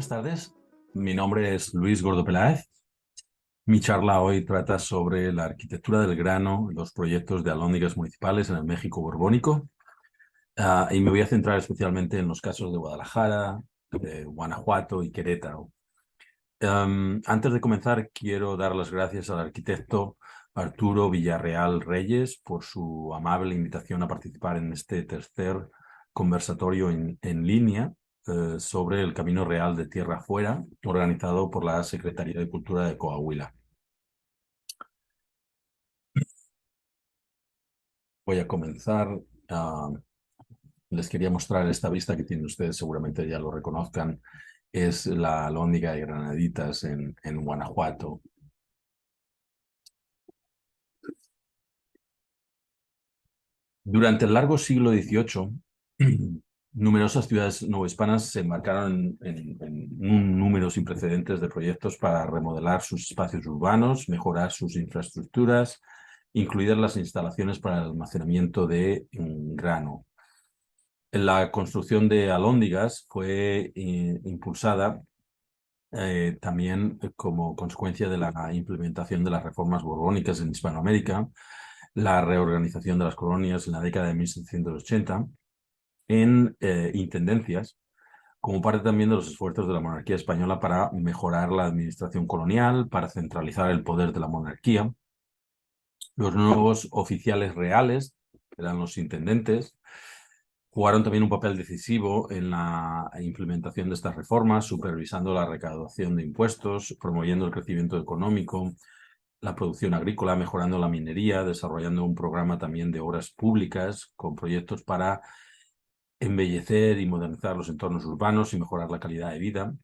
Buenas tardes, mi nombre es Luis Gordo Peláez. Mi charla hoy trata sobre la arquitectura del grano y los proyectos de alhóndigas municipales en el México borbónico. Y me voy a centrar especialmente en los casos de Guadalajara, de Guanajuato y Querétaro. Antes de comenzar, quiero dar las gracias al arquitecto Arturo Villarreal Reyes por su amable invitación a participar en este tercer conversatorio en línea sobre el Camino Real de Tierra Afuera, organizado por la Secretaría de Cultura de Coahuila. Voy a comenzar. Les quería mostrar esta vista que tienen ustedes, seguramente ya lo reconozcan. Es la alhóndiga de Granaditas en Guanajuato. Durante el largo siglo XVIII, numerosas ciudades novohispanas se embarcaron en un número sin precedentes de proyectos para remodelar sus espacios urbanos, mejorar sus infraestructuras, incluidas las instalaciones para el almacenamiento de grano. La construcción de alhóndigas fue impulsada también como consecuencia de la implementación de las reformas borbónicas en Hispanoamérica, la reorganización de las colonias en la década de 1780 en intendencias, como parte también de los esfuerzos de la monarquía española para mejorar la administración colonial, para centralizar el poder de la monarquía. Los nuevos oficiales reales, que eran los intendentes, jugaron también un papel decisivo en la implementación de estas reformas, supervisando la recaudación de impuestos, promoviendo el crecimiento económico, la producción agrícola, mejorando la minería, desarrollando un programa también de obras públicas con proyectos para embellecer y modernizar los entornos urbanos y mejorar la calidad de vida,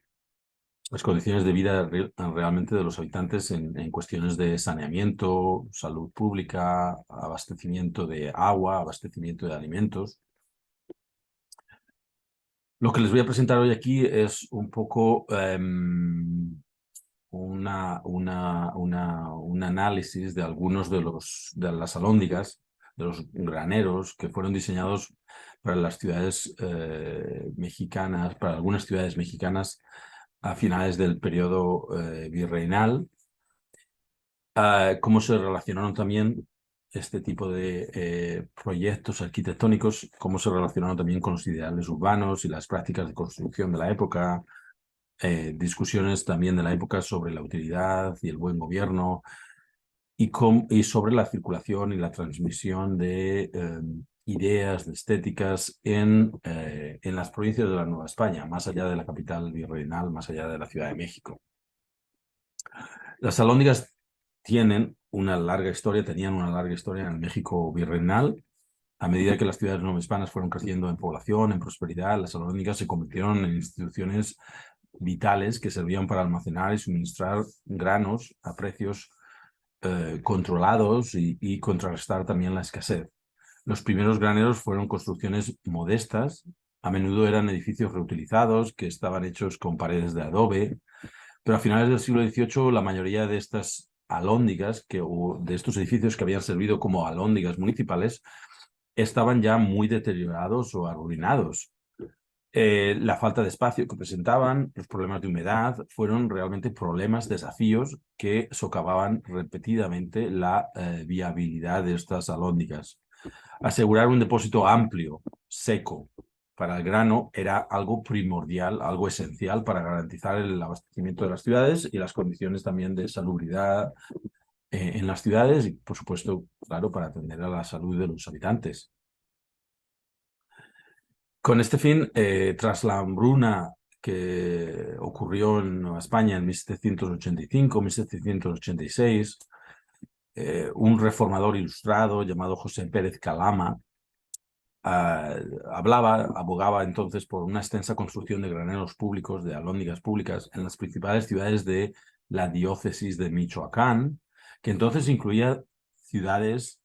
las condiciones de vida realmente de los habitantes en cuestiones de saneamiento, salud pública, abastecimiento de agua, abastecimiento de alimentos. Lo que les voy a presentar hoy aquí es un poco un análisis de algunos de las alhóndigas, de los graneros que fueron diseñados para las ciudades mexicanas, para algunas ciudades mexicanas a finales del periodo virreinal. Cómo se relacionaron también este tipo de proyectos arquitectónicos, cómo se relacionaron también con los ideales urbanos y las prácticas de construcción de la época, discusiones también de la época sobre la utilidad y el buen gobierno y sobre la circulación y la transmisión de ideas, de estéticas en las provincias de la Nueva España, más allá de la capital virreinal, más allá de la Ciudad de México. Las alhóndigas tenían una larga historia en el México virreinal. A medida que las ciudades novohispanas fueron creciendo en población, en prosperidad, las alhóndigas se convirtieron en instituciones vitales que servían para almacenar y suministrar granos a precios controlados y contrarrestar también la escasez. Los primeros graneros fueron construcciones modestas, a menudo eran edificios reutilizados que estaban hechos con paredes de adobe, pero a finales del siglo XVIII la mayoría de estas alhóndigas, de estos edificios que habían servido como alhóndigas municipales, estaban ya muy deteriorados o arruinados. La falta de espacio que presentaban, los problemas de humedad, fueron realmente problemas, desafíos que socavaban repetidamente la viabilidad de estas alhóndigas. Asegurar un depósito amplio, seco, para el grano era algo primordial, algo esencial para garantizar el abastecimiento de las ciudades y las condiciones también de salubridad en las ciudades y, por supuesto, claro, para atender a la salud de los habitantes. Con este fin, tras la hambruna que ocurrió en Nueva España en 1785-1786, un reformador ilustrado llamado José Pérez Calama abogaba entonces por una extensa construcción de graneros públicos, de alhóndigas públicas, en las principales ciudades de la diócesis de Michoacán, que entonces incluía ciudades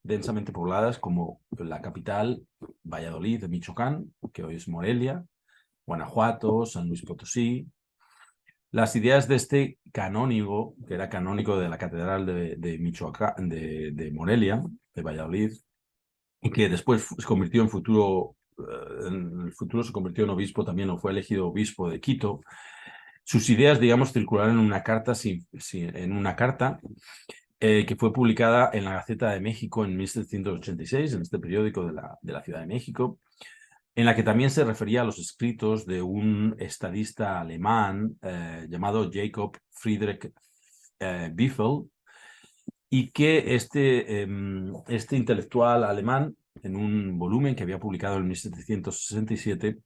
densamente pobladas como la capital, Valladolid de Michoacán, que hoy es Morelia, Guanajuato, San Luis Potosí. Las ideas de este canónigo, que era canónigo de la Catedral de Michoacán, de Morelia, de Valladolid, y que después se convirtió en futuro en el futuro se convirtió en obispo también, o fue elegido obispo de Quito. Sus ideas, digamos, circularon en una carta, que fue publicada en la Gaceta de México en 1786, en este periódico de la Ciudad de México, en la que también se refería a los escritos de un estadista alemán llamado Jacob Friedrich Biffel, y que este intelectual alemán, en un volumen que había publicado en 1767,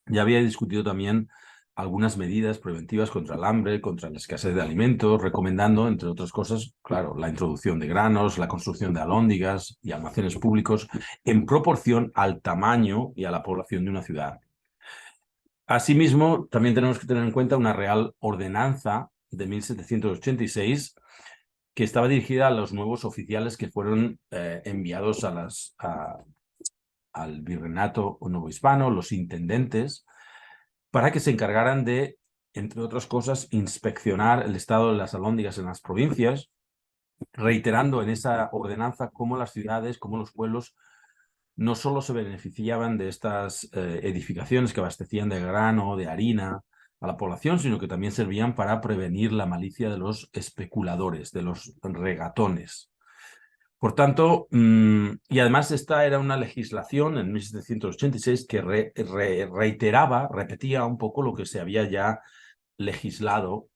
ya había discutido también algunas medidas preventivas contra el hambre, contra la escasez de alimentos, recomendando, entre otras cosas, claro, la introducción de granos, la construcción de alhóndigas y almacenes públicos en proporción al tamaño y a la población de una ciudad. Asimismo, también tenemos que tener en cuenta una Real Ordenanza de 1786 que estaba dirigida a los nuevos oficiales que fueron enviados al virreinato novohispano, los intendentes, para que se encargaran de, entre otras cosas, inspeccionar el estado de las alhóndigas en las provincias, reiterando en esa ordenanza cómo las ciudades, cómo los pueblos no solo se beneficiaban de estas edificaciones que abastecían de grano, de harina a la población, sino que también servían para prevenir la malicia de los especuladores, de los regatones. Por tanto, y además esta era una legislación en 1786 que repetía un poco lo que se había ya legislado,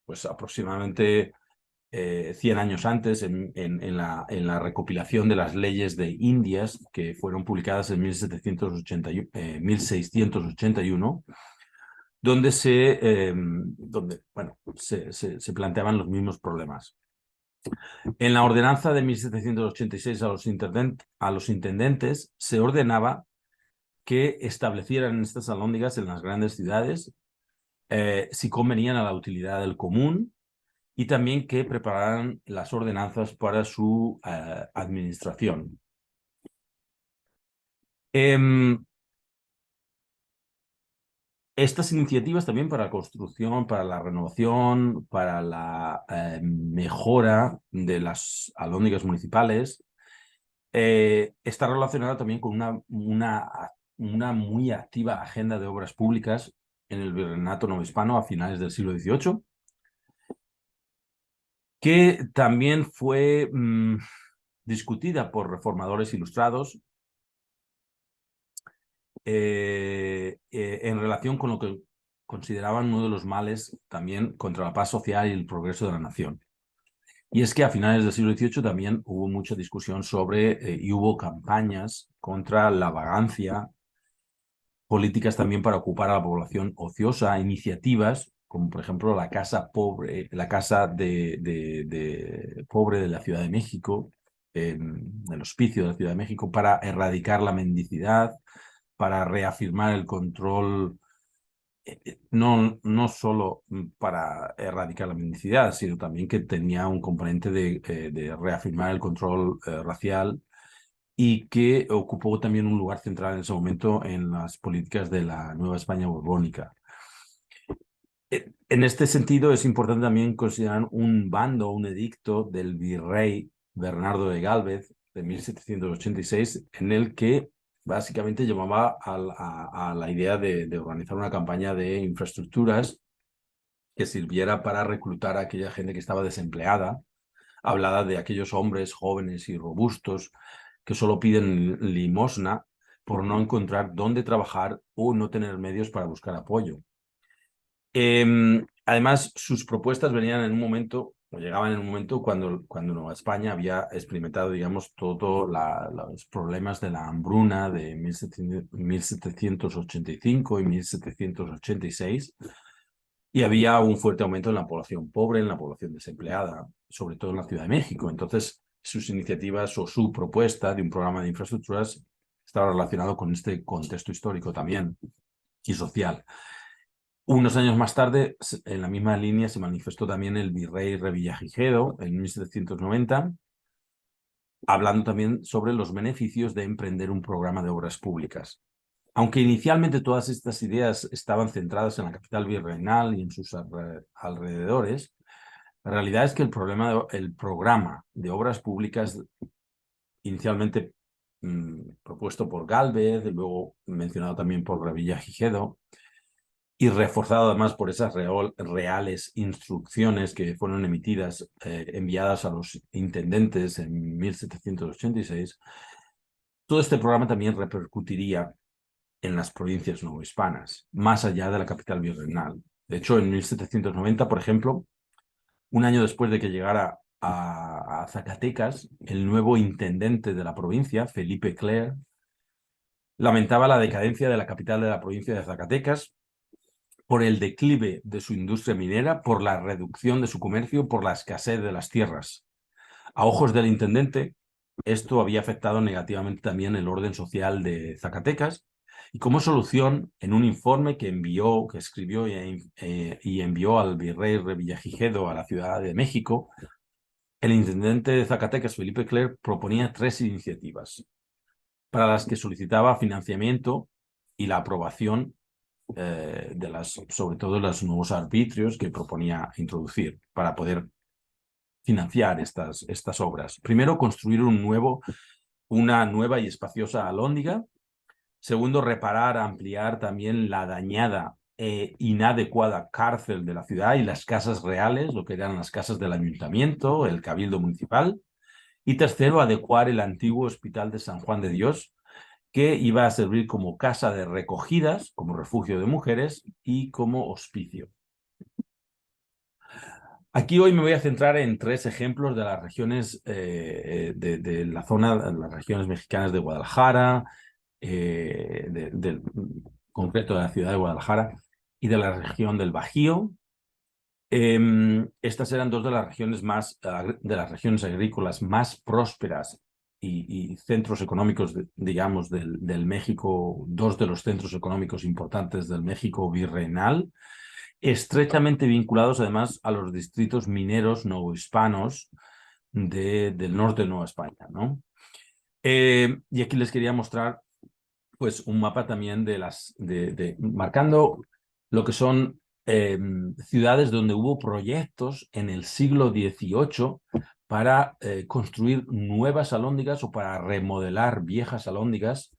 pues aproximadamente 100 años antes en la recopilación de las leyes de Indias, que fueron publicadas en 1681, donde se planteaban los mismos problemas. En la ordenanza de 1786 a los intendentes se ordenaba que establecieran estas alhóndigas en las grandes ciudades si convenían a la utilidad del común, y también que prepararan las ordenanzas para su administración. Estas iniciativas también para la construcción, para la renovación, para la mejora de las alhóndigas municipales, está relacionada también con una muy activa agenda de obras públicas en el virreinato novohispano a finales del siglo XVIII, que también fue discutida por reformadores ilustrados en relación con lo que consideraban uno de los males también contra la paz social y el progreso de la nación. Y es que a finales del siglo XVIII también hubo mucha discusión sobre, y hubo campañas contra la vagancia, políticas también para ocupar a la población ociosa, iniciativas como por ejemplo la casa pobre, la casa pobre de la Ciudad de México, el hospicio de la Ciudad de México, para erradicar la mendicidad, para reafirmar el control, no solo para erradicar la mendicidad, sino también que tenía un componente de reafirmar el control racial, y que ocupó también un lugar central en ese momento en las políticas de la Nueva España borbónica. En este sentido, es importante también considerar un bando, un edicto del virrey Bernardo de Gálvez de 1786, en el que básicamente llamaba a la idea de organizar una campaña de infraestructuras que sirviera para reclutar a aquella gente que estaba desempleada. Hablaba de aquellos hombres jóvenes y robustos que solo piden limosna por no encontrar dónde trabajar o no tener medios para buscar apoyo. Además, sus propuestas venían en un momento, o llegaban en un momento cuando Nueva España había experimentado, digamos, todos los problemas de la hambruna de 1785 y 1786, y había un fuerte aumento en la población pobre, en la población desempleada, sobre todo en la Ciudad de México. Entonces, sus iniciativas o su propuesta de un programa de infraestructuras estaba relacionado con este contexto histórico también y social. Unos años más tarde, en la misma línea, se manifestó también el virrey Revillagigedo en 1790, hablando también sobre los beneficios de emprender un programa de obras públicas. Aunque inicialmente todas estas ideas estaban centradas en la capital virreinal y en sus alrededores, la realidad es que el programa de obras públicas inicialmente propuesto por Gálvez, luego mencionado también por Revillagigedo, y reforzado además por esas reales instrucciones que fueron emitidas, enviadas a los intendentes en 1786, todo este programa también repercutiría en las provincias novohispanas, más allá de la capital virreinal. De hecho, en 1790, por ejemplo, un año después de que llegara a Zacatecas, el nuevo intendente de la provincia, Felipe Cler, lamentaba la decadencia de la capital de la provincia de Zacatecas por el declive de su industria minera, por la reducción de su comercio, por la escasez de las tierras. A ojos del intendente, esto había afectado negativamente también el orden social de Zacatecas, y como solución, en un informe que escribió y envió al virrey Revillagigedo a la Ciudad de México, el intendente de Zacatecas, Felipe Cler, proponía 3 iniciativas para las que solicitaba financiamiento y la aprobación sobre todo los nuevos arbitrios que proponía introducir para poder financiar estas obras. Primero, construir una nueva y espaciosa alhóndiga. Segundo, reparar, ampliar también la dañada e inadecuada cárcel de la ciudad y las casas reales, lo que eran las casas del ayuntamiento, el cabildo municipal. Y tercero, adecuar el antiguo Hospital de San Juan de Dios, que iba a servir como casa de recogidas, como refugio de mujeres y como hospicio. Aquí hoy me voy a centrar en 3 ejemplos de las regiones de la zona, las regiones mexicanas de Guadalajara, concreto de la ciudad de Guadalajara y de la región del Bajío. Estas eran 2 de las regiones agrícolas más prósperas y centros económicos, digamos, del México, 2 de los centros económicos importantes del México virreinal, estrechamente vinculados además a los distritos mineros novohispanos del norte de Nueva España, ¿no? Y aquí les quería mostrar pues un mapa también marcando lo que son ciudades donde hubo proyectos en el siglo XVIII para construir nuevas alhóndigas o para remodelar viejas alhóndigas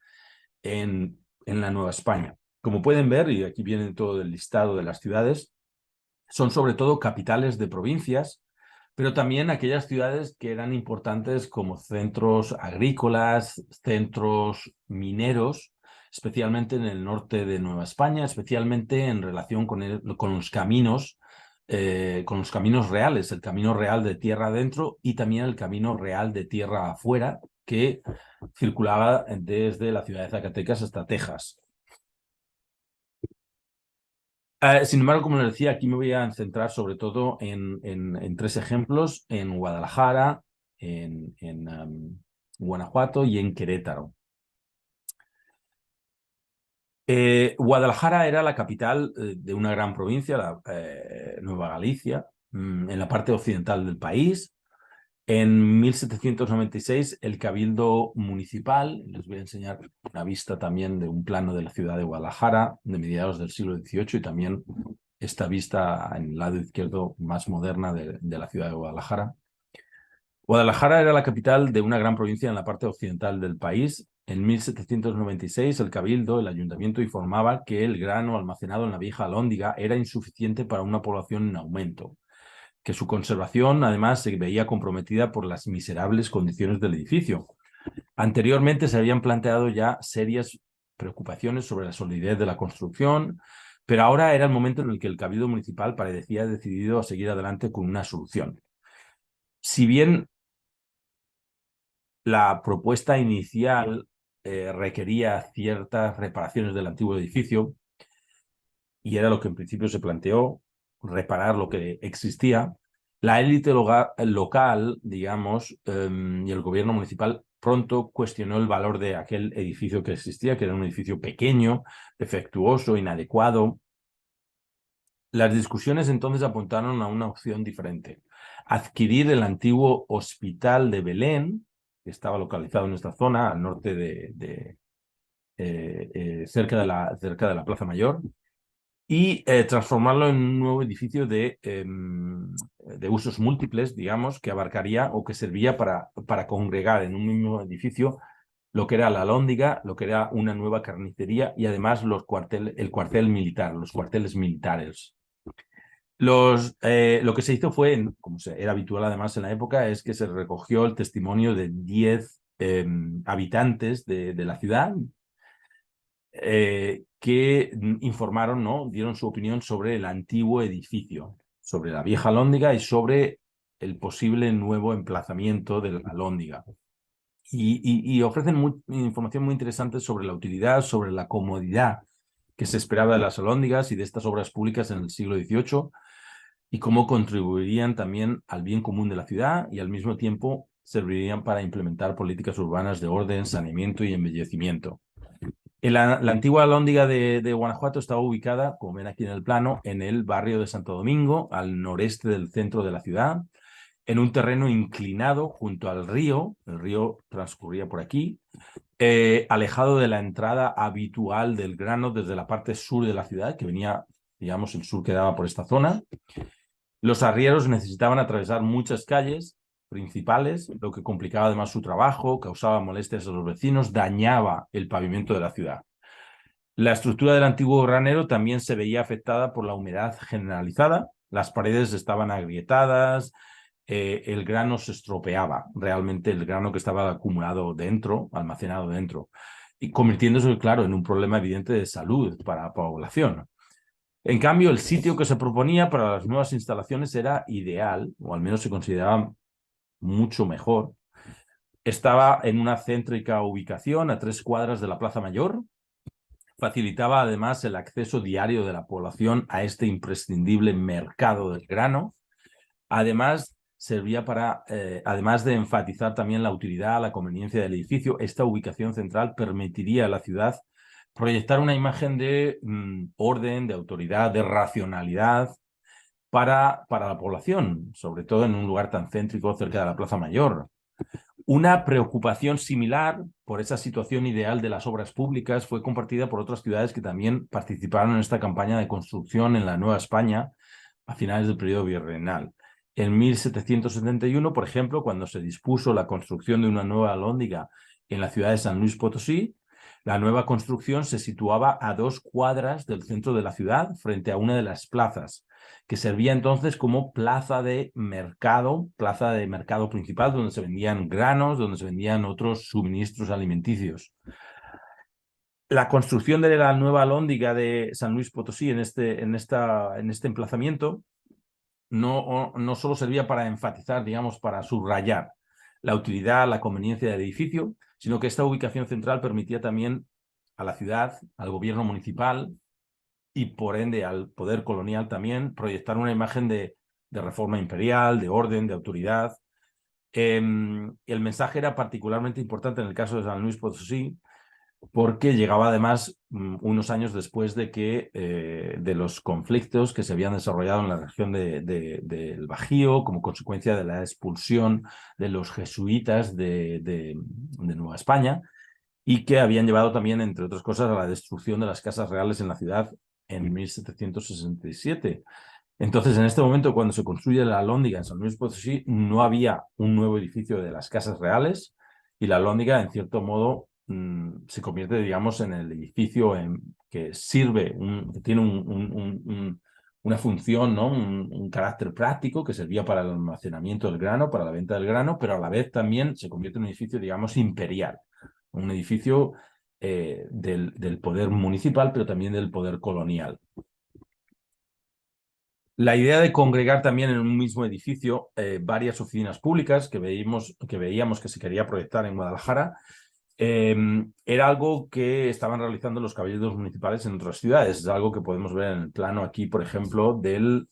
en la Nueva España. Como pueden ver, y aquí viene todo el listado de las ciudades, son sobre todo capitales de provincias, pero también aquellas ciudades que eran importantes como centros agrícolas, centros mineros, especialmente en el norte de Nueva España, especialmente en relación con los caminos reales, el camino real de tierra adentro y también el camino real de tierra afuera, que circulaba desde la ciudad de Zacatecas hasta Texas. Sin embargo, como les decía, aquí me voy a centrar sobre todo en 3 ejemplos, en Guadalajara, en Guanajuato y en Querétaro. Guadalajara era la capital de una gran provincia, la Nueva Galicia, en la parte occidental del país. En 1796, el Cabildo Municipal, les voy a enseñar una vista también de un plano de la ciudad de Guadalajara de mediados del siglo XVIII y también esta vista en el lado izquierdo más moderna de la ciudad de Guadalajara. Guadalajara era la capital de una gran provincia en la parte occidental del país. En 1796, el Cabildo, el ayuntamiento, informaba que el grano almacenado en la vieja alhóndiga era insuficiente para una población en aumento, que su conservación además se veía comprometida por las miserables condiciones del edificio. Anteriormente se habían planteado ya serias preocupaciones sobre la solidez de la construcción, pero ahora era el momento en el que el Cabildo Municipal parecía decidido a seguir adelante con una solución. Si bien la propuesta inicial requería ciertas reparaciones del antiguo edificio, y era lo que en principio se planteó, reparar lo que existía, la élite local, digamos, y el gobierno municipal pronto cuestionó el valor de aquel edificio que existía, que era un edificio pequeño, defectuoso, inadecuado. Las discusiones entonces apuntaron a una opción diferente: adquirir el antiguo Hospital de Belén, que estaba localizado en esta zona, al norte cerca de la Plaza Mayor, y transformarlo en un nuevo edificio de usos múltiples, digamos, que abarcaría o que servía para congregar en un mismo edificio lo que era la Alhóndiga, lo que era una nueva carnicería y además el cuartel militar, los cuarteles militares. Lo que se hizo fue, como era habitual además en la época, es que se recogió el testimonio de 10 habitantes de la ciudad que informaron, ¿no? Dieron su opinión sobre el antiguo edificio, sobre la vieja Alhóndiga y sobre el posible nuevo emplazamiento de la Alhóndiga. Y ofrecen información muy interesante sobre la utilidad, sobre la comodidad que se esperaba de las alhóndigas y de estas obras públicas en el siglo XVIII y cómo contribuirían también al bien común de la ciudad y al mismo tiempo servirían para implementar políticas urbanas de orden, saneamiento y embellecimiento. La antigua alhóndiga de Guanajuato estaba ubicada, como ven aquí en el plano, en el barrio de Santo Domingo, al noreste del centro de la ciudad, en un terreno inclinado junto al río. El río transcurría por aquí, alejado de la entrada habitual del grano desde la parte sur de la ciudad, que venía, digamos, el sur que daba por esta zona. Los arrieros necesitaban atravesar muchas calles principales, lo que complicaba además su trabajo, causaba molestias a los vecinos, dañaba el pavimento de la ciudad. La estructura del antiguo granero también se veía afectada por la humedad generalizada, las paredes estaban agrietadas, el grano se estropeaba, realmente el grano que estaba acumulado dentro, almacenado dentro, y convirtiéndose, claro, en un problema evidente de salud para la población. En cambio, el sitio que se proponía para las nuevas instalaciones era ideal, o al menos se consideraba mucho mejor. Estaba en una céntrica ubicación a 3 cuadras de la Plaza Mayor. Facilitaba además el acceso diario de la población a este imprescindible mercado del grano. Además, servía para, además de enfatizar también la utilidad, la conveniencia del edificio, esta ubicación central permitiría a la ciudad proyectar una imagen de orden, de autoridad, de racionalidad para la población, sobre todo en un lugar tan céntrico cerca de la Plaza Mayor. Una preocupación similar por esa situación ideal de las obras públicas fue compartida por otras ciudades que también participaron en esta campaña de construcción en la Nueva España a finales del periodo virreinal. En 1771, por ejemplo, cuando se dispuso la construcción de una nueva alhóndiga en la ciudad de San Luis Potosí, la nueva construcción se situaba a 2 cuadras del centro de la ciudad, frente a una de las plazas, que servía entonces como plaza de mercado principal, donde se vendían granos, donde se vendían otros suministros alimenticios. La construcción de la nueva alhóndiga de San Luis Potosí en este emplazamiento no solo servía para enfatizar, digamos, para subrayar la utilidad, la conveniencia del edificio, sino que esta ubicación central permitía también a la ciudad, al gobierno municipal y por ende al poder colonial también proyectar una imagen de reforma imperial, de orden, de autoridad. El mensaje era particularmente importante en el caso de San Luis Potosí, porque llegaba además unos años después de los conflictos que se habían desarrollado en la región del Bajío como consecuencia de la expulsión de los jesuitas de Nueva España y que habían llevado también, entre otras cosas, a la destrucción de las casas reales en la ciudad en 1767. Entonces, en este momento, cuando se construye la Alhóndiga en San Luis Potosí, no había un nuevo edificio de las casas reales y la Alhóndiga, en cierto modo, se convierte, digamos, en el edificio que sirve, que tiene una función, ¿no? un carácter práctico que servía para el almacenamiento del grano, para la venta del grano, pero a la vez también se convierte en un edificio, digamos, imperial, un edificio del poder municipal, pero también del poder colonial. La idea de congregar también en un mismo edificio varias oficinas públicas que veíamos que se quería proyectar en Guadalajara era algo que estaban realizando los cabildos municipales en otras ciudades. Es algo que podemos ver en el plano aquí, por ejemplo, del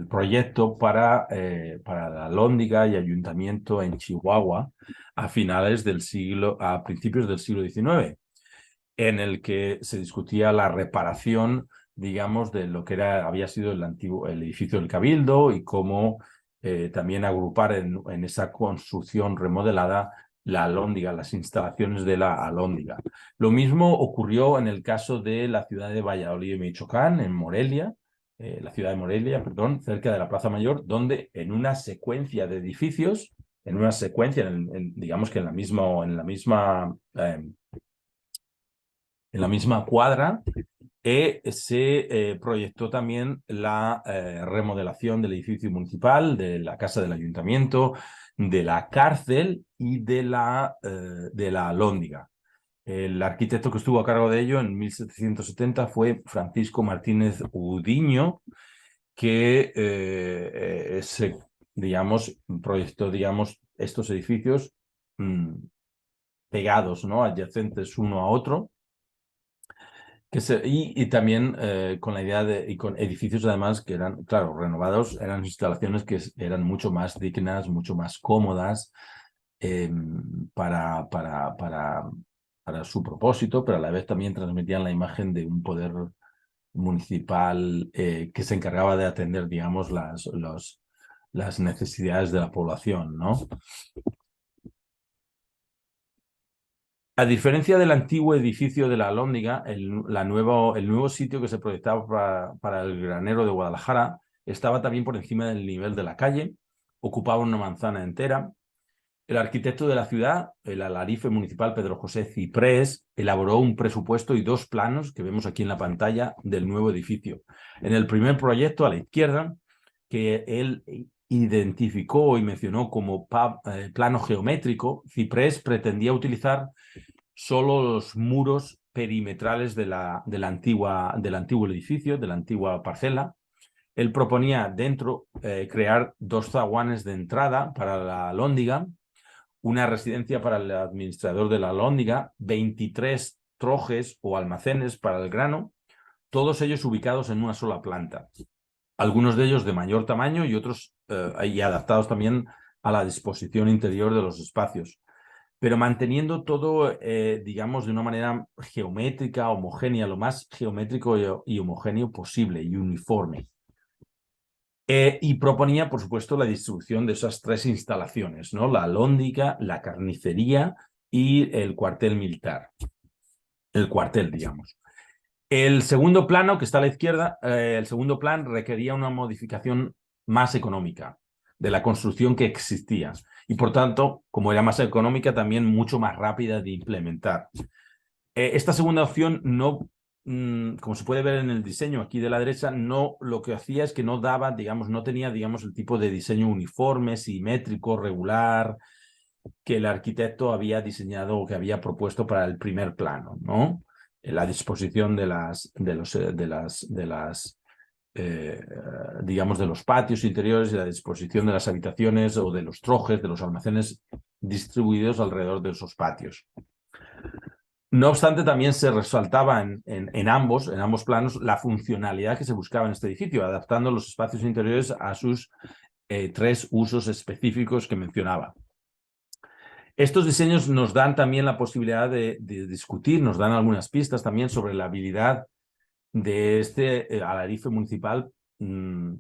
proyecto para la Alhóndiga y Ayuntamiento en Chihuahua a principios del siglo XIX, en el que se discutía la reparación, digamos, de lo que había sido el edificio del Cabildo y cómo también agrupar en esa construcción remodelada la Alhóndiga, las instalaciones de la Alhóndiga. Lo mismo ocurrió en el caso de la ciudad de Valladolid, Michoacán, en Morelia, la ciudad de Morelia, perdón, cerca de la Plaza Mayor, donde en una secuencia de edificios en una secuencia, digamos que en la misma cuadra, se proyectó también la remodelación del edificio municipal, de la casa del ayuntamiento, de la cárcel y de la Alhóndiga. El arquitecto que estuvo a cargo de ello en 1770 fue Francisco Martínez Udiño, que proyectó, estos edificios pegados, ¿no? Adyacentes uno a otro. Y también con la idea y con edificios además que eran, claro, renovados, eran instalaciones que eran mucho más dignas, mucho más cómodas para su propósito, pero a la vez también transmitían la imagen de un poder municipal que se encargaba de atender, digamos, las necesidades de la población, ¿no? A diferencia del antiguo edificio de la Alhóndiga, el nuevo sitio que se proyectaba para el granero de Guadalajara estaba también por encima del nivel de la calle, ocupaba una manzana entera. El arquitecto de la ciudad, el alarife municipal Pedro José Ciprés, elaboró un presupuesto y dos planos que vemos aquí en la pantalla del nuevo edificio. En el primer proyecto, a la izquierda, que él identificó y mencionó como plano geométrico, Ciprés pretendía utilizar solo los muros perimetrales del antiguo edificio, de la antigua parcela. Él proponía dentro crear dos zaguanes de entrada para la Alhóndiga, una residencia para el administrador de la Alhóndiga, 23 trojes o almacenes para el grano, todos ellos ubicados en una sola planta. Algunos de ellos de mayor tamaño y otros y adaptados también a la disposición interior de los espacios, pero manteniendo todo, digamos, de una manera geométrica, homogénea, lo más geométrico y homogéneo posible y uniforme. Y proponía, por supuesto, la distribución de esas tres instalaciones, ¿no? La alhóndiga, la carnicería y el cuartel militar. El cuartel, digamos. El segundo plano, que está a la izquierda, el segundo plan requería una modificación más económica de la construcción que existía. Y por tanto, como era más económica, también mucho más rápida de implementar. Esta segunda opción no, como se puede ver en el diseño aquí de la derecha, no, lo que hacía es que no daba, digamos, no tenía, digamos, el tipo de diseño uniforme, simétrico, regular, que el arquitecto había diseñado o que había propuesto para el primer plano, ¿no? La disposición digamos, de los patios interiores y la disposición de las habitaciones o de los trojes, de los almacenes distribuidos alrededor de esos patios. No obstante, también se resaltaba en ambos planos la funcionalidad que se buscaba en este edificio, adaptando los espacios interiores a sus tres usos específicos que mencionaba. Estos diseños nos dan también la posibilidad de discutir, nos dan algunas pistas también sobre la habilidad de este alarife municipal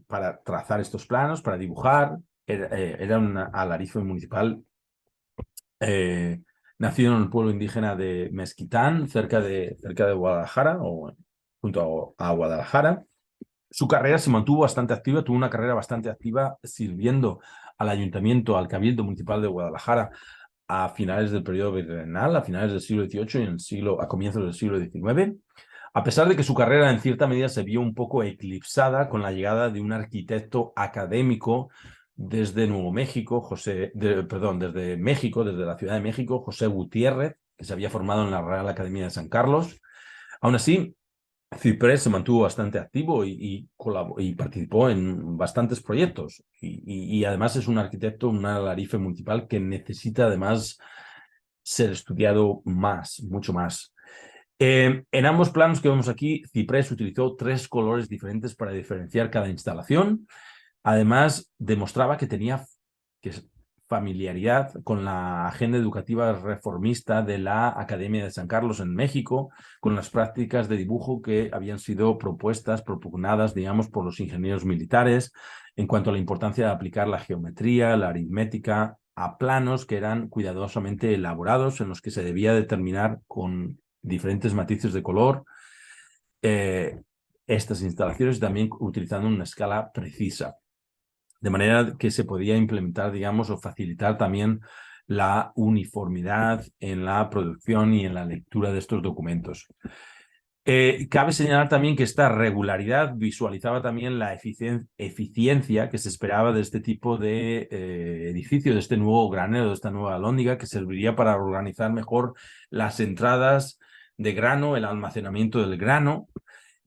para trazar estos planos, para dibujar. Era un alarife municipal nacido en el pueblo indígena de Mezquitán, cerca de Guadalajara, o junto a Guadalajara. Su carrera se mantuvo bastante activa, tuvo una carrera bastante activa sirviendo al ayuntamiento, al Cabildo Municipal de Guadalajara a finales del periodo virreinal, a finales del siglo XVIII y a comienzos del siglo XIX. A pesar de que su carrera en cierta medida se vio un poco eclipsada con la llegada de un arquitecto académico desde Nuevo México, desde México, desde la Ciudad de México, José Gutiérrez, que se había formado en la Real Academia de San Carlos. Aún así, Ciprés se mantuvo bastante activo y participó en bastantes proyectos. Y además es un arquitecto, un alarife municipal que necesita además ser estudiado más, mucho más. En ambos planos que vemos aquí, Ciprés utilizó tres colores diferentes para diferenciar cada instalación. Además, demostraba que tenía familiaridad con la agenda educativa reformista de la Academia de San Carlos en México, con las prácticas de dibujo que habían sido propugnadas, digamos, por los ingenieros militares, en cuanto a la importancia de aplicar la geometría, la aritmética, a planos que eran cuidadosamente elaborados, en los que se debía determinar con diferentes matices de color estas instalaciones, también utilizando una escala precisa. de manera que se podía implementar, digamos, o facilitar también la uniformidad en la producción y en la lectura de estos documentos. Cabe señalar también que esta regularidad visualizaba también la eficiencia que se esperaba de este tipo de edificio, de este nuevo granero, de esta nueva alhóndiga, que serviría para organizar mejor las entradas de grano, el almacenamiento del grano,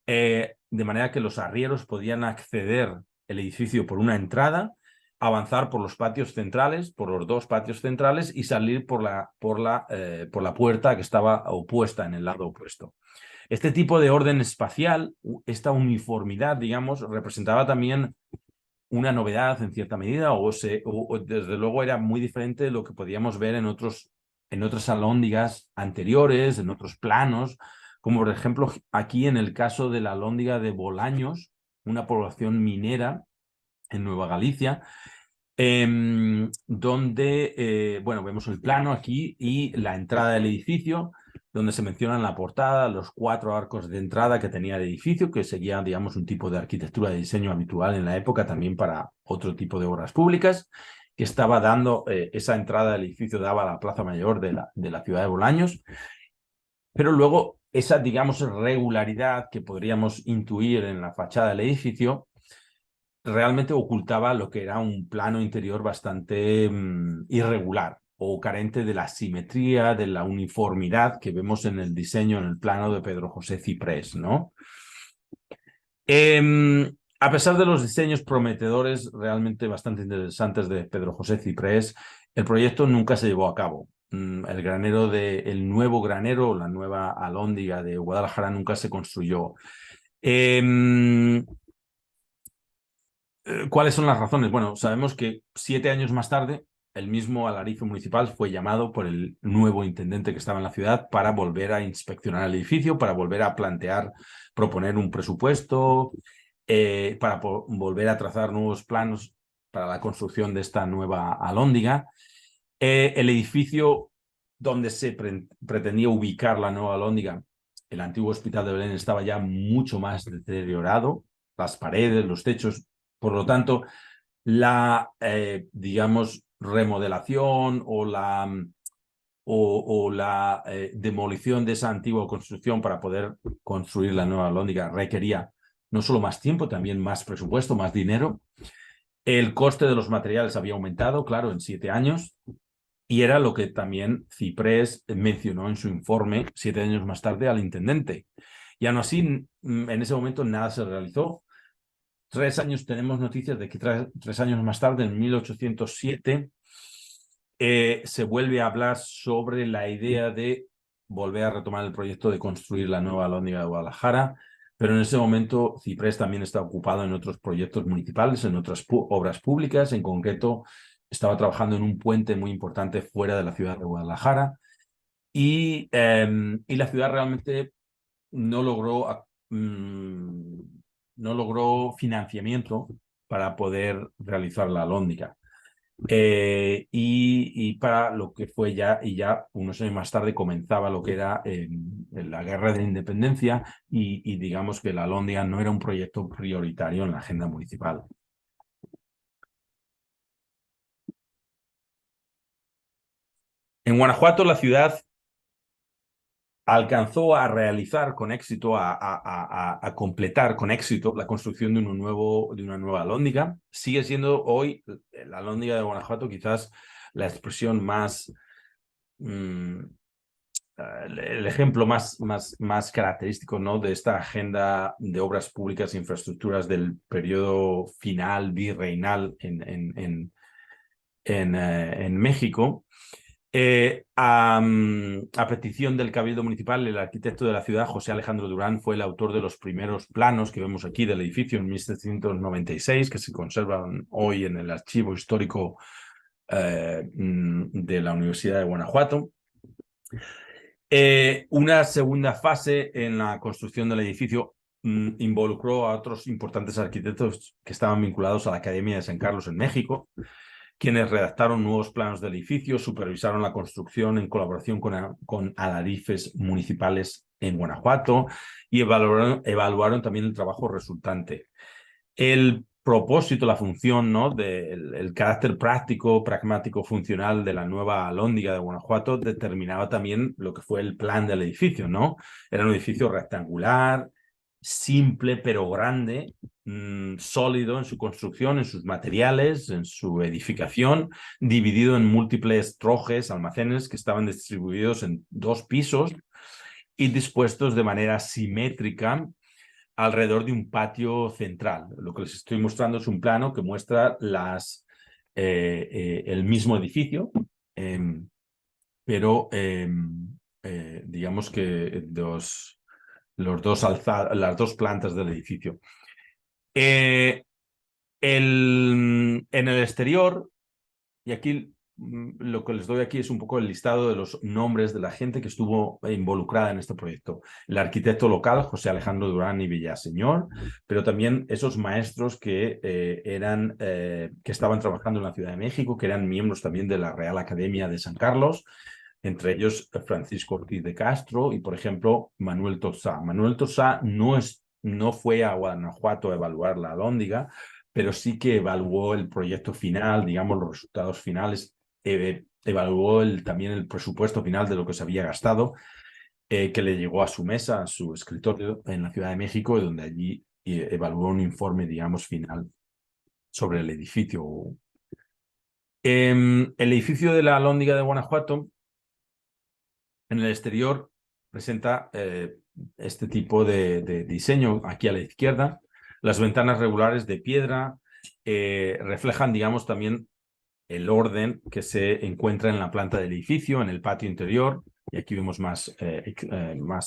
de manera que los arrieros podían acceder al edificio por una entrada, avanzar por los patios centrales, por los dos patios centrales y salir por la puerta que estaba opuesta en el lado opuesto. Este tipo de orden espacial, esta uniformidad, digamos, representaba también una novedad en cierta medida, o desde luego era muy diferente de lo que podíamos ver en otras alhóndigas anteriores, en otros planos, como por ejemplo aquí en el caso de la alhóndiga de Bolaños, una población minera en Nueva Galicia, donde, bueno, vemos el plano aquí y la entrada del edificio, donde se menciona en la portada los 4 arcos de entrada que tenía el edificio, que seguía, digamos, un tipo de arquitectura de diseño habitual en la época también para otro tipo de obras públicas, que estaba dando, esa entrada del edificio daba a la Plaza Mayor de la ciudad de Bolaños, pero luego esa, digamos, regularidad que podríamos intuir en la fachada del edificio realmente ocultaba lo que era un plano interior bastante irregular o carente de la simetría, de la uniformidad que vemos en el diseño, en el plano de Pedro José Ciprés, ¿no? A pesar de los diseños prometedores realmente bastante interesantes de Pedro José Ciprés, el proyecto nunca se llevó a cabo. El nuevo granero, la nueva alhóndiga de Guadalajara nunca se construyó. ¿Cuáles son las razones? Bueno, sabemos que 7 años más tarde, el mismo Alarife municipal fue llamado por el nuevo intendente que estaba en la ciudad para volver a inspeccionar el edificio, para volver a proponer un presupuesto, para volver a trazar nuevos planos para la construcción de esta nueva alhóndiga. El edificio donde se pretendía ubicar la nueva alhóndiga, el antiguo Hospital de Belén, estaba ya mucho más deteriorado, las paredes, los techos. Por lo tanto, digamos, remodelación o la demolición de esa antigua construcción para poder construir la nueva alhóndiga requería no solo más tiempo, también más presupuesto, más dinero. El coste de los materiales había aumentado, claro, en 7 años, y era lo que también Ciprés mencionó en su informe 7 años más tarde al intendente. Y aún así, en ese momento nada se realizó. 3 años, tenemos noticias de que 3 años más tarde, en 1807, se vuelve a hablar sobre la idea de volver a retomar el proyecto de construir la nueva alhóndiga de Guadalajara, pero en ese momento Ciprés también está ocupado en otros proyectos municipales, en otras obras públicas. En concreto, estaba trabajando en un puente muy importante fuera de la ciudad de Guadalajara y la ciudad realmente no logró no logró financiamiento para poder realizar la alhóndiga. Y para lo que fue ya unos años más tarde comenzaba lo que era la guerra de la independencia y digamos que la alhóndiga no era un proyecto prioritario en la agenda municipal. En Guanajuato, la ciudad alcanzó a realizar con éxito, a completar con éxito la construcción de una nueva alhóndiga. Sigue siendo hoy la alhóndiga de Guanajuato quizás la expresión más, el ejemplo más característico, ¿no?, de esta agenda de obras públicas e infraestructuras del periodo final virreinal en México. A petición del Cabildo Municipal, el arquitecto de la ciudad, José Alejandro Durán, fue el autor de los primeros planos que vemos aquí del edificio en 1796, que se conservan hoy en el archivo histórico de la Universidad de Guanajuato. Una segunda fase en la construcción del edificio involucró a otros importantes arquitectos que estaban vinculados a la Academia de San Carlos en México, quienes redactaron nuevos planos del edificio, supervisaron la construcción en colaboración con alarifes municipales en Guanajuato y evaluaron también el trabajo resultante. El propósito, la función, ¿no? El carácter práctico, pragmático, funcional de la nueva Alhóndiga de Guanajuato determinaba también lo que fue el plan del edificio, ¿no? Era un edificio rectangular, simple pero grande, sólido en su construcción, en sus materiales, en su edificación, dividido en múltiples trojes, almacenes que estaban distribuidos en 2 pisos y dispuestos de manera simétrica alrededor de un patio central. Lo que les estoy mostrando es un plano que muestra el mismo edificio, pero digamos que las dos plantas del edificio. En el exterior, y aquí lo que les doy aquí es un poco el listado de los nombres de la gente que estuvo involucrada en este proyecto. El arquitecto local, José Alejandro Durán y Villaseñor, pero también esos maestros que estaban trabajando en la Ciudad de México, que eran miembros también de la Real Academia de San Carlos, entre ellos Francisco Ortiz de Castro y, por ejemplo, Manuel Tosá. Manuel Tosá no fue a Guanajuato a evaluar la Alhóndiga, pero sí que evaluó el proyecto final, digamos, los resultados finales, evaluó también el presupuesto final de lo que se había gastado, que le llegó a su mesa, a su escritorio en la Ciudad de México, y donde allí evaluó un informe, digamos, final sobre el edificio. El edificio de la Alhóndiga de Guanajuato, en el exterior, presenta este tipo de diseño aquí a la izquierda. Las ventanas regulares de piedra reflejan, digamos, también el orden que se encuentra en la planta del edificio, en el patio interior. Y aquí vemos más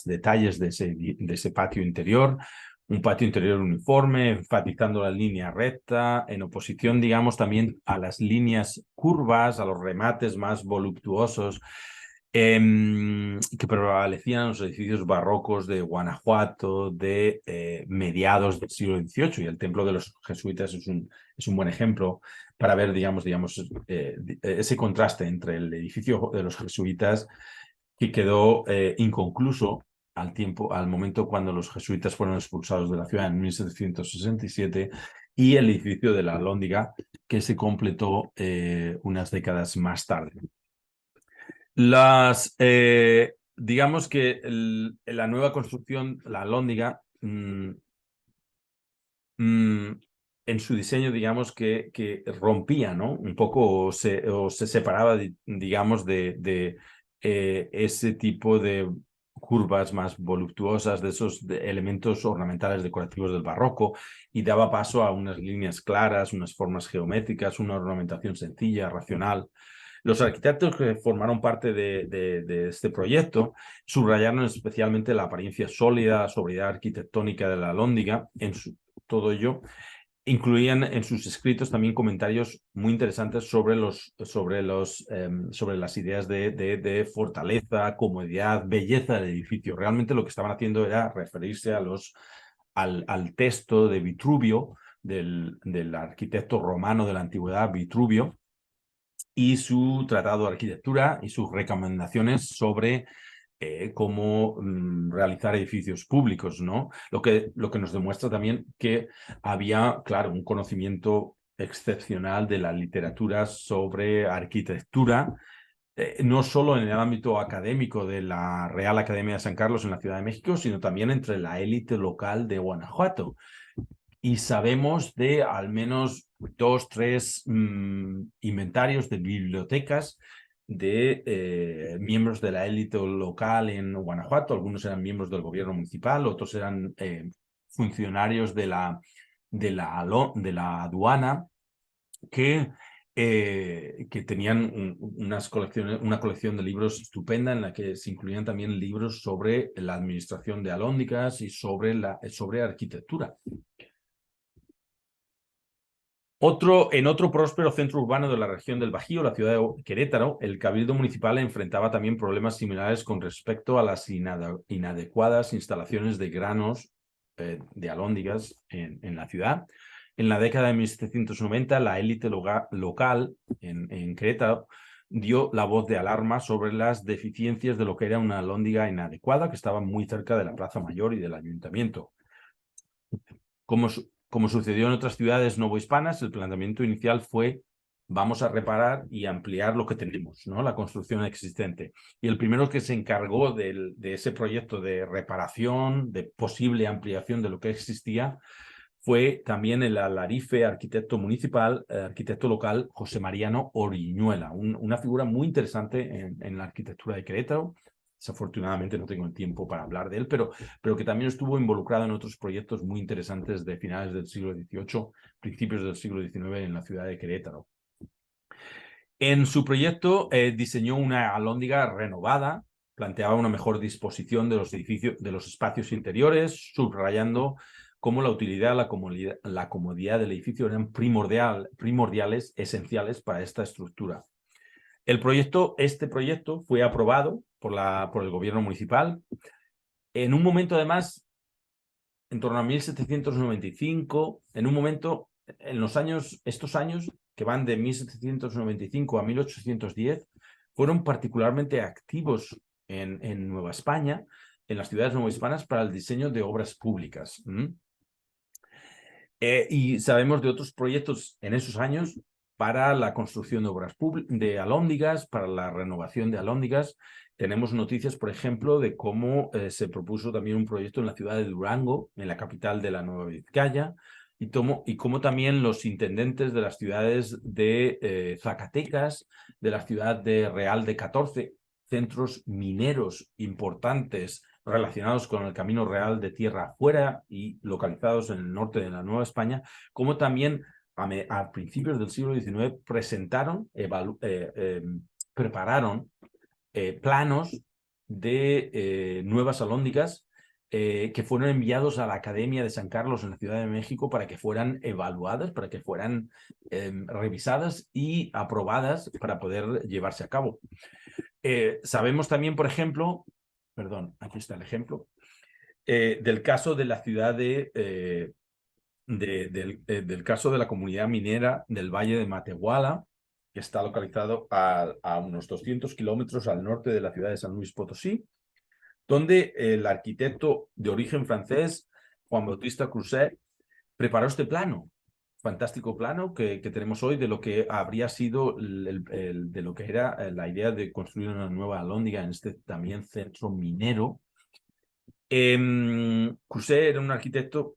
detalles de ese patio interior. Un patio interior uniforme, enfatizando la línea recta, en oposición, digamos, también a las líneas curvas, a los remates más voluptuosos que prevalecían en los edificios barrocos de Guanajuato de mediados del siglo XVIII. Y el templo de los jesuitas es un buen ejemplo para ver, digamos ese contraste entre el edificio de los jesuitas, que quedó inconcluso al momento cuando los jesuitas fueron expulsados de la ciudad en 1767, y el edificio de la Alhóndiga, que se completó unas décadas más tarde. Digamos que la nueva construcción, la Alhóndiga, en su diseño, digamos que rompía, ¿no? Un poco o se separaba, digamos, de ese tipo de curvas más voluptuosas, de esos elementos ornamentales decorativos del barroco, y daba paso a unas líneas claras, unas formas geométricas, una ornamentación sencilla, racional. Los arquitectos que formaron parte de este proyecto subrayaron especialmente la apariencia sólida, la sobriedad arquitectónica de la Alhóndiga. Todo ello incluían en sus escritos también comentarios muy interesantes sobre las ideas de fortaleza, comodidad, belleza del edificio. Realmente lo que estaban haciendo era referirse al texto de Vitruvio, del arquitecto romano de la antigüedad, Vitruvio, y su tratado de arquitectura y sus recomendaciones sobre cómo realizar edificios públicos, ¿no? Lo que nos demuestra también que había, claro, un conocimiento excepcional de la literatura sobre arquitectura, no solo en el ámbito académico de la Real Academia de San Carlos en la Ciudad de México, sino también entre la élite local de Guanajuato. Y sabemos de al menos 2, 3 inventarios de bibliotecas de miembros de la élite local en Guanajuato. Algunos eran miembros del gobierno municipal, otros eran funcionarios de la aduana que tenían una colección de libros estupenda, en la que se incluían también libros sobre la administración de alhóndigas y sobre arquitectura. En otro próspero centro urbano de la región del Bajío, la ciudad de Querétaro, el Cabildo Municipal enfrentaba también problemas similares con respecto a las inadecuadas instalaciones de granos de alhóndigas en la ciudad. En la década de 1790, la élite local en Querétaro dio la voz de alarma sobre las deficiencias de lo que era una alhóndiga inadecuada, que estaba muy cerca de la Plaza Mayor y del ayuntamiento. Como como sucedió en otras ciudades novohispanas, el planteamiento inicial fue: vamos a reparar y ampliar lo que tenemos, ¿no? La construcción existente. Y el primero que se encargó de ese proyecto de reparación, de posible ampliación de lo que existía, fue también el alarife arquitecto municipal, arquitecto local, José Mariano Oriñuela, una figura muy interesante en la arquitectura de Querétaro. Desafortunadamente no tengo el tiempo para hablar de él, pero que también estuvo involucrado en otros proyectos muy interesantes de finales del siglo XVIII, principios del siglo XIX en la ciudad de Querétaro. En su proyecto diseñó una alhóndiga renovada, planteaba una mejor disposición de los edificios, de los espacios interiores, subrayando cómo la utilidad, la comodidad del edificio eran primordiales, esenciales para esta estructura. Este proyecto fue aprobado por el gobierno municipal en un momento, además, en torno a 1795, en un momento, en estos años que van de 1795 a 1810, fueron particularmente activos en Nueva España, en las ciudades novohispanas, para el diseño de obras públicas. Y sabemos de otros proyectos en esos años para la construcción de obras de alhóndigas, para la renovación de alhóndigas. Tenemos noticias, por ejemplo, de cómo se propuso también un proyecto en la ciudad de Durango, en la capital de la Nueva Vizcaya, y cómo también los intendentes de las ciudades de Zacatecas, de la ciudad de Real de 14, centros mineros importantes relacionados con el Camino Real de Tierra Afuera y localizados en el norte de la Nueva España, como también a principios del siglo XIX prepararon planos de nuevas alhóndigas que fueron enviados a la Academia de San Carlos en la Ciudad de México para que fueran evaluadas, para que fueran revisadas y aprobadas para poder llevarse a cabo. Sabemos también, por ejemplo, aquí está el ejemplo, del caso de la ciudad del caso de la comunidad minera del Valle de Matehuala, que está localizado a unos 200 kilómetros al norte de la ciudad de San Luis Potosí, donde el arquitecto de origen francés, Juan Bautista Creuset, preparó este plano, fantástico plano que tenemos hoy de lo que habría sido de lo que era la idea de construir una nueva alhóndiga en este también centro minero. Creuset era un arquitecto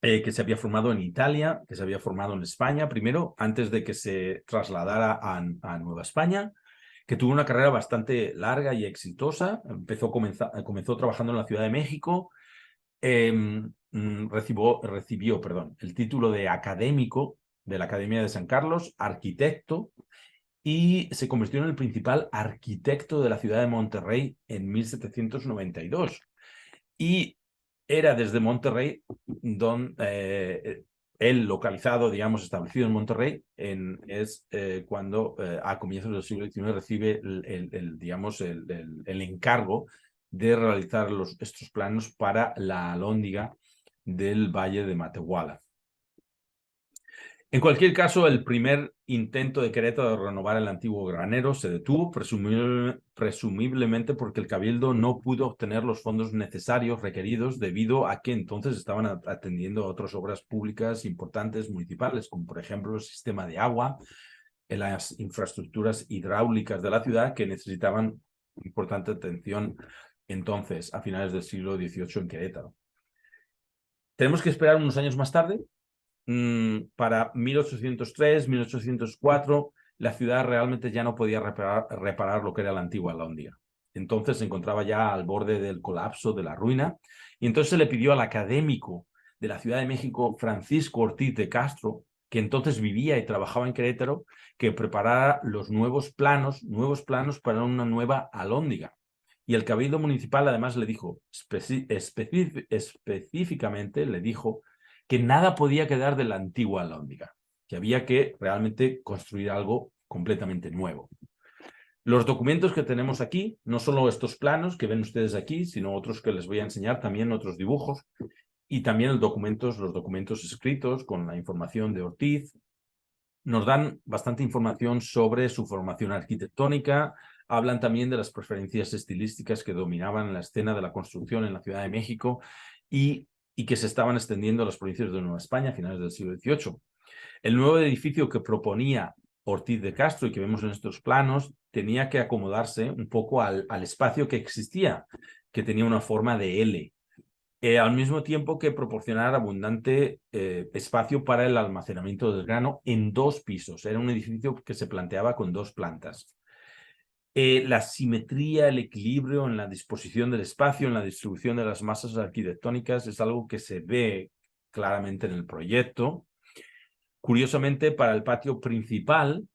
que se había formado en Italia, que se había formado en España primero, antes de que se trasladara a Nueva España, que tuvo una carrera bastante larga y exitosa. Comenzó trabajando en la Ciudad de México, recibió el título de académico de la Academia de San Carlos, arquitecto, y se convirtió en el principal arquitecto de la ciudad de Monterrey en 1792. Y era desde Monterrey, donde él localizado, digamos, establecido en Monterrey, es cuando a comienzos del siglo XIX recibe el encargo de realizar estos planos para la alhóndiga del Valle de Matehuala. En cualquier caso, el primer intento de Querétaro de renovar el antiguo granero se detuvo, presumiblemente porque el Cabildo no pudo obtener los fondos necesarios requeridos debido a que entonces estaban atendiendo a otras obras públicas importantes municipales, como por ejemplo el sistema de agua, las infraestructuras hidráulicas de la ciudad, que necesitaban importante atención entonces, a finales del siglo XVIII en Querétaro. Tenemos que esperar unos años más tarde. Para 1803, 1804, la ciudad realmente ya no podía reparar lo que era la antigua alhóndiga. Entonces se encontraba ya al borde del colapso, de la ruina, y entonces se le pidió al académico de la Ciudad de México, Francisco Ortiz de Castro, que entonces vivía y trabajaba en Querétaro, que preparara los nuevos planos para una nueva alhóndiga. Y el Cabildo Municipal además le dijo, específicamente le dijo, que nada podía quedar de la antigua alhóndiga, que había que realmente construir algo completamente nuevo. Los documentos que tenemos aquí, no solo estos planos que ven ustedes aquí, sino otros que les voy a enseñar, también otros dibujos, y también los documentos escritos con la información de Ortiz, nos dan bastante información sobre su formación arquitectónica, hablan también de las preferencias estilísticas que dominaban la escena de la construcción en la Ciudad de México y y que se estaban extendiendo a las provincias de Nueva España a finales del siglo XVIII. El nuevo edificio que proponía Ortiz de Castro y que vemos en estos planos tenía que acomodarse un poco al espacio que existía, que tenía una forma de L. Al mismo tiempo que proporcionar abundante espacio para el almacenamiento del grano en 2 pisos. Era un edificio que se planteaba con 2 plantas. La simetría, el equilibrio en la disposición del espacio, en la distribución de las masas arquitectónicas es algo que se ve claramente en el proyecto. Curiosamente, para el patio principal,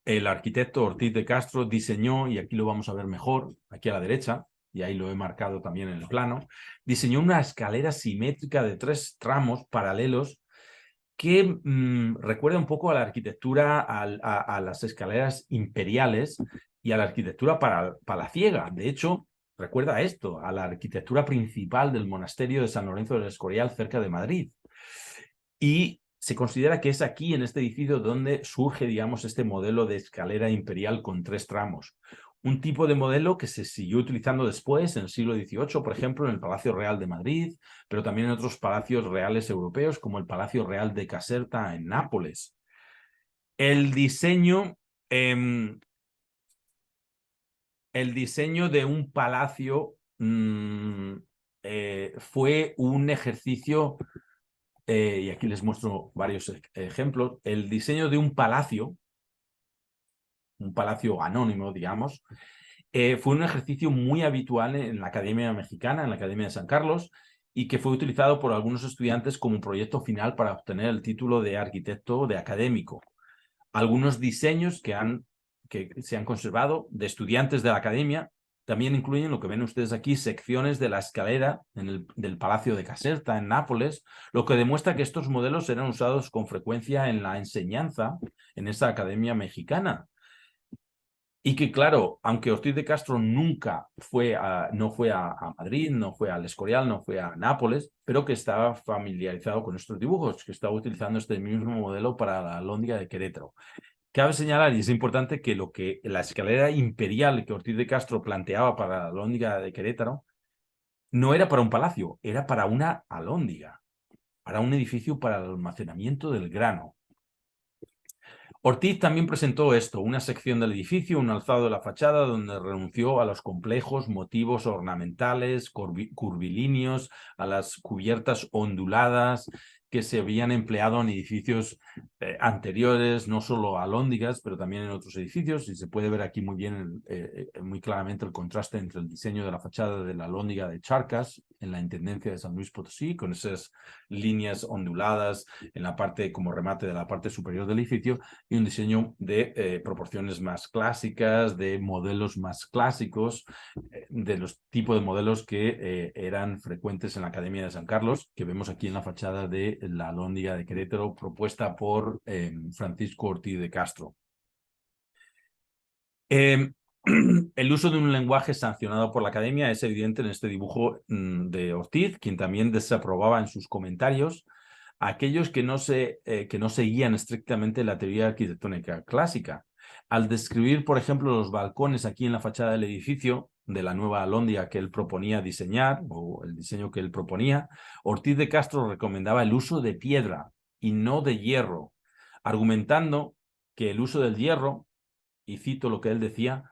el arquitecto Ortiz de Castro diseñó, y aquí lo vamos a ver mejor, aquí a la derecha, y ahí lo he marcado también en el plano, diseñó una escalera simétrica de 3 tramos paralelos que recuerda un poco a la arquitectura, a las escaleras imperiales y a la arquitectura palaciega. De hecho, recuerda esto, a la arquitectura principal del monasterio de San Lorenzo del Escorial cerca de Madrid. Y se considera que es aquí, en este edificio, donde surge, digamos, este modelo de escalera imperial con 3 tramos. Un tipo de modelo que se siguió utilizando después, en el siglo XVIII, por ejemplo, en el Palacio Real de Madrid, pero también en otros palacios reales europeos, como el Palacio Real de Caserta en Nápoles. El diseño de un palacio fue un ejercicio, y aquí les muestro varios ejemplos. El diseño de un palacio anónimo, digamos, fue un ejercicio muy habitual en la Academia Mexicana, en la Academia de San Carlos, y que fue utilizado por algunos estudiantes como proyecto final para obtener el título de arquitecto de académico. Algunos diseños que se han conservado de estudiantes de la Academia también incluyen lo que ven ustedes aquí, secciones de la escalera del Palacio de Caserta en Nápoles, lo que demuestra que estos modelos eran usados con frecuencia en la enseñanza en esa Academia Mexicana. Y que, claro, aunque Ortiz de Castro nunca no fue a Madrid, no fue al Escorial, no fue a Nápoles, pero que estaba familiarizado con estos dibujos, que estaba utilizando este mismo modelo para la Alhóndiga de Querétaro. Cabe señalar, y es importante, que la escalera imperial que Ortiz de Castro planteaba para la Alhóndiga de Querétaro no era para un palacio, era para una alhóndiga, para un edificio para el almacenamiento del grano. Ortiz también presentó esto, una sección del edificio, un alzado de la fachada, donde renunció a los complejos motivos ornamentales, curvilíneos, a las cubiertas onduladas que se habían empleado en edificios anteriores, no solo alhóndigas, pero también en otros edificios, y se puede ver aquí muy bien, muy claramente el contraste entre el diseño de la fachada de la alhóndiga de Charcas, en la Intendencia de San Luis Potosí, con esas líneas onduladas en la parte, como remate de la parte superior del edificio, y un diseño de proporciones más clásicas, de modelos más clásicos, de los tipos de modelos que eran frecuentes en la Academia de San Carlos, que vemos aquí en la fachada de la Alhóndiga de Querétaro, propuesta por Francisco Ortiz de Castro. El uso de un lenguaje sancionado por la Academia es evidente en este dibujo de Ortiz, quien también desaprobaba en sus comentarios a aquellos que no seguían estrictamente la teoría arquitectónica clásica. Al describir, por ejemplo, los balcones aquí en la fachada del edificio de la nueva Alhóndiga que él proponía diseñar, o el diseño que él proponía, Ortiz de Castro recomendaba el uso de piedra y no de hierro, argumentando que el uso del hierro, y cito lo que él decía,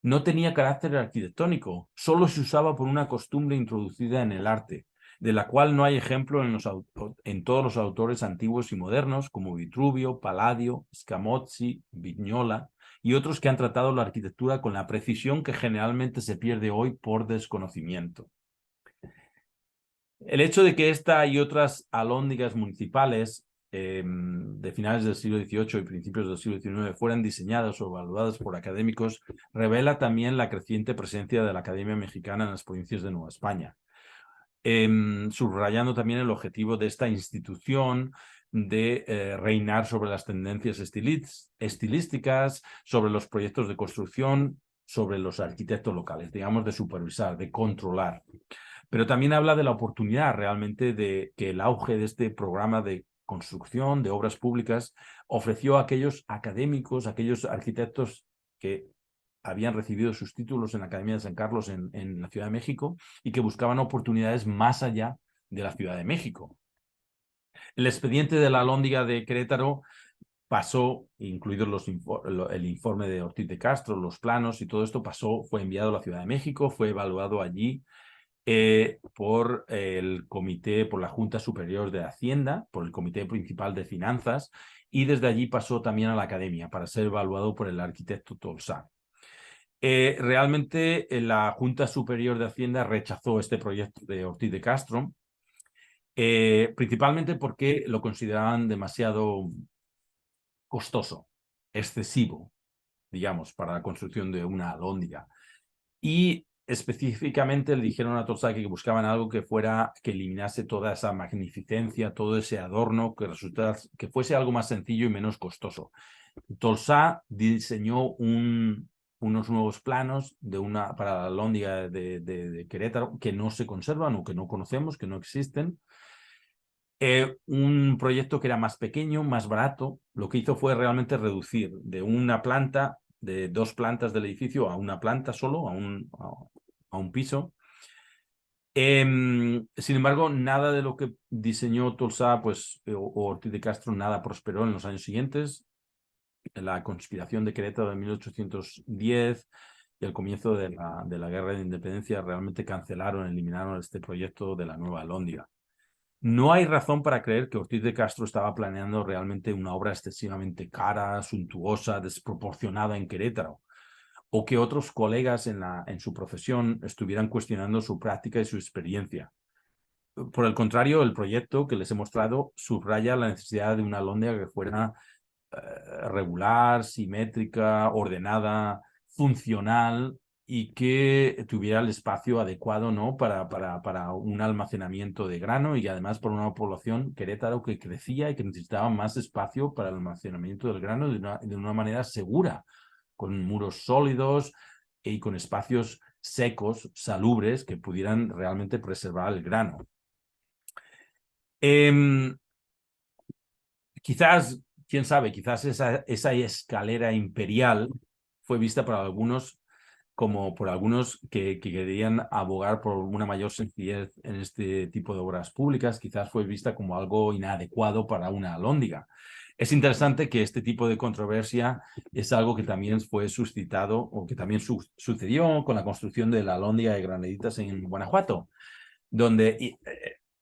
no tenía carácter arquitectónico, solo se usaba por una costumbre introducida en el arte, de la cual no hay ejemplo en todos los autores antiguos y modernos, como Vitruvio, Palladio, Scamozzi, Vignola y otros que han tratado la arquitectura con la precisión que generalmente se pierde hoy por desconocimiento. El hecho de que esta y otras alhóndigas municipales de finales del siglo XVIII y principios del siglo XIX fueran diseñadas o evaluadas por académicos revela también la creciente presencia de la Academia Mexicana en las provincias de Nueva España, subrayando también el objetivo de esta institución de reinar sobre las tendencias estilísticas, sobre los proyectos de construcción, sobre los arquitectos locales, digamos, de supervisar, de controlar. Pero también habla de la oportunidad realmente de que el auge de este programa de construcción de obras públicas ofreció a aquellos académicos, a aquellos arquitectos que habían recibido sus títulos en la Academia de San Carlos en la Ciudad de México y que buscaban oportunidades más allá de la Ciudad de México. El expediente de la Alhóndiga de Querétaro pasó, incluidos el informe de Ortiz de Castro, los planos y todo esto fue enviado a la Ciudad de México, fue evaluado allí por el comité, por la Junta Superior de Hacienda, por el Comité Principal de Finanzas, y desde allí pasó también a la Academia para ser evaluado por el arquitecto Tolsá. Realmente la Junta Superior de Hacienda rechazó este proyecto de Ortiz de Castro, principalmente porque lo consideraban demasiado costoso, excesivo, digamos, para la construcción de una alhóndiga. Y específicamente le dijeron a Tolsá que buscaban algo que eliminase toda esa magnificencia, todo ese adorno, que fuese algo más sencillo y menos costoso. Tolsá diseñó unos nuevos planos para la alhóndiga de Querétaro que no se conservan o que no conocemos, que no existen. Un proyecto que era más pequeño, más barato. Lo que hizo fue realmente reducir de una planta, de 2 plantas del edificio, a una planta solo, a un piso. Sin embargo, nada de lo que diseñó Tolsá o Ortiz de Castro, nada prosperó en los años siguientes. La conspiración de Querétaro de 1810 y el comienzo de la Guerra de Independencia realmente eliminaron este proyecto de la nueva alhóndiga. No hay razón para creer que Ortiz de Castro estaba planeando realmente una obra excesivamente cara, suntuosa, desproporcionada en Querétaro, o que otros colegas en su profesión estuvieran cuestionando su práctica y su experiencia. Por el contrario, el proyecto que les he mostrado subraya la necesidad de una alhóndiga que fuera regular, simétrica, ordenada, funcional y que tuviera el espacio adecuado, ¿no? para un almacenamiento de grano y además por una población, Querétaro, que crecía y que necesitaba más espacio para el almacenamiento del grano de una manera segura, con muros sólidos y con espacios secos, salubres, que pudieran realmente preservar el grano. Quizás, quién sabe, quizás esa escalera imperial fue vista por algunos que querían abogar por una mayor sencillez en este tipo de obras públicas, quizás fue vista como algo inadecuado para una alhóndiga. Es interesante que este tipo de controversia es algo que también fue suscitado o que también sucedió con la construcción de la alhóndiga de Granaditas en Guanajuato, donde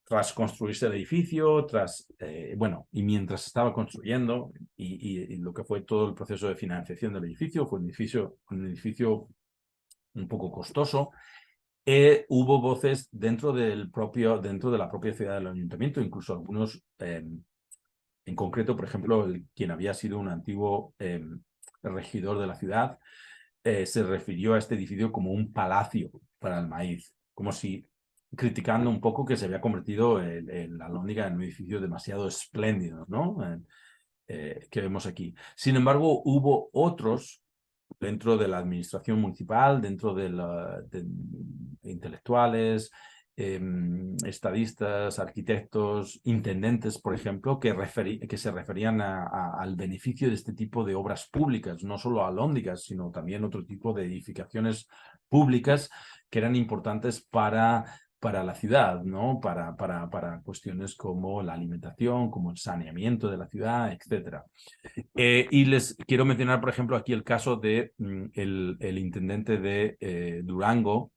tras construirse el edificio, y mientras estaba construyendo y lo que fue todo el proceso de financiación del edificio, fue un edificio un poco costoso. Hubo voces dentro de la propia ciudad del ayuntamiento, incluso algunos, en concreto, por ejemplo, quien había sido un antiguo regidor de la ciudad, se refirió a este edificio como un palacio para el maíz, como si criticando un poco que se había convertido la Alhóndiga en un edificio demasiado espléndido, ¿no? Que vemos aquí. Sin embargo, hubo otros dentro de la administración municipal, dentro de intelectuales, estadistas, arquitectos, intendentes, por ejemplo, que se referían al beneficio de este tipo de obras públicas, no solo alhóndigas, sino también otro tipo de edificaciones públicas que eran importantes para la ciudad, ¿no? Para cuestiones como la alimentación, como el saneamiento de la ciudad, etcétera. Y les quiero mencionar, por ejemplo, aquí el caso de el intendente de Durango,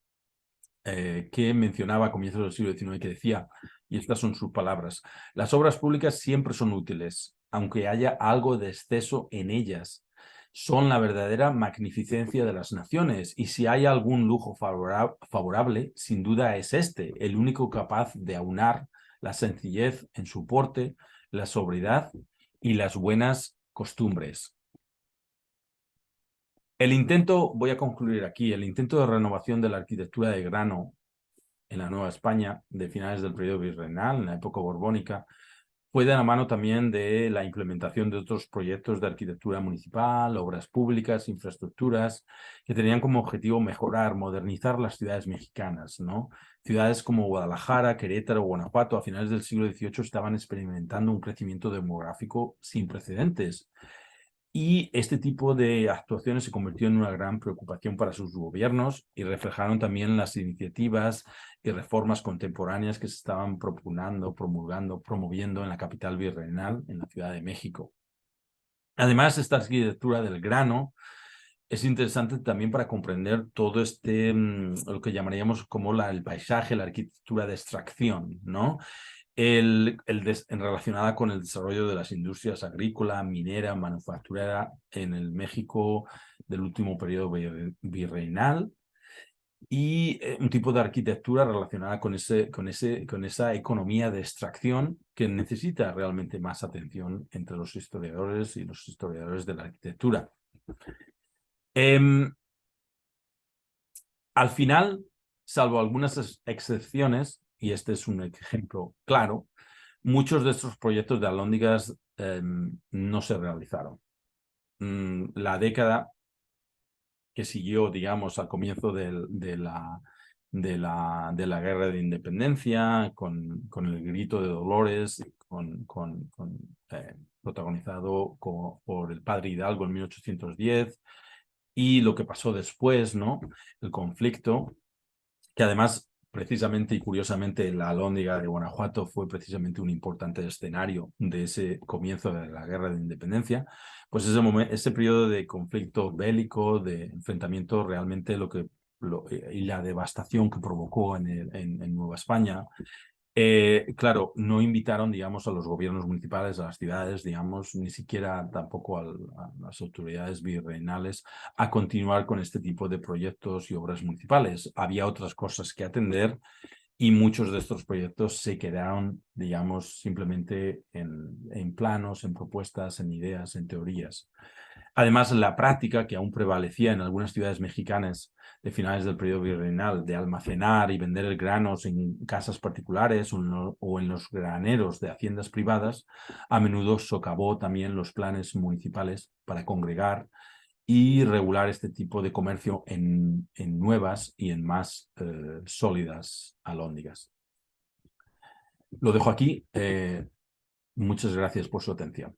que mencionaba a comienzos del siglo XIX, que decía, y estas son sus palabras: las obras públicas siempre son útiles, aunque haya algo de exceso en ellas. Son la verdadera magnificencia de las naciones, y si hay algún lujo favorable, sin duda es este, el único capaz de aunar la sencillez en su porte, la sobriedad y las buenas costumbres. Voy a concluir aquí, el intento de renovación de la arquitectura de grano en la Nueva España de finales del periodo virreinal, en la época borbónica, fue de la mano también de la implementación de otros proyectos de arquitectura municipal, obras públicas, infraestructuras, que tenían como objetivo mejorar, modernizar las ciudades mexicanas, ¿no? Ciudades como Guadalajara, Querétaro, Guanajuato, a finales del siglo XVIII estaban experimentando un crecimiento demográfico sin precedentes. Y este tipo de actuaciones se convirtió en una gran preocupación para sus gobiernos y reflejaron también las iniciativas y reformas contemporáneas que se estaban propugnando, promulgando, promoviendo en la capital virreinal, en la Ciudad de México. Además, esta arquitectura del grano es interesante también para comprender todo lo que llamaríamos como el paisaje, la arquitectura de extracción, ¿no? Relacionada con el desarrollo de las industrias agrícola, minera, manufacturera en el México del último periodo virreinal y un tipo de arquitectura relacionada con esa economía de extracción que necesita realmente más atención entre los historiadores y los historiadores de la arquitectura. Al final, salvo algunas excepciones, y este es un ejemplo claro, muchos de estos proyectos de alhóndigas no se realizaron. La década que siguió, digamos, al comienzo de la Guerra de Independencia, con el Grito de Dolores, protagonizado por el padre Hidalgo en 1810, y lo que pasó después, ¿no? El conflicto, que además, precisamente y curiosamente, la Alhóndiga de Guanajuato fue precisamente un importante escenario de ese comienzo de la Guerra de Independencia, pues ese periodo de conflicto bélico, de enfrentamiento, realmente y la devastación que provocó en Nueva España, claro, no invitaron, digamos, a los gobiernos municipales, a las ciudades, digamos, ni siquiera tampoco a las autoridades virreinales a continuar con este tipo de proyectos y obras municipales. Había otras cosas que atender y muchos de estos proyectos se quedaron, digamos, simplemente en planos, en propuestas, en ideas, en teorías. Además, la práctica que aún prevalecía en algunas ciudades mexicanas de finales del periodo virreinal de almacenar y vender granos en casas particulares o en los graneros de haciendas privadas, a menudo socavó también los planes municipales para congregar y regular este tipo de comercio en nuevas y en más sólidas alhóndigas. Lo dejo aquí. Muchas gracias por su atención.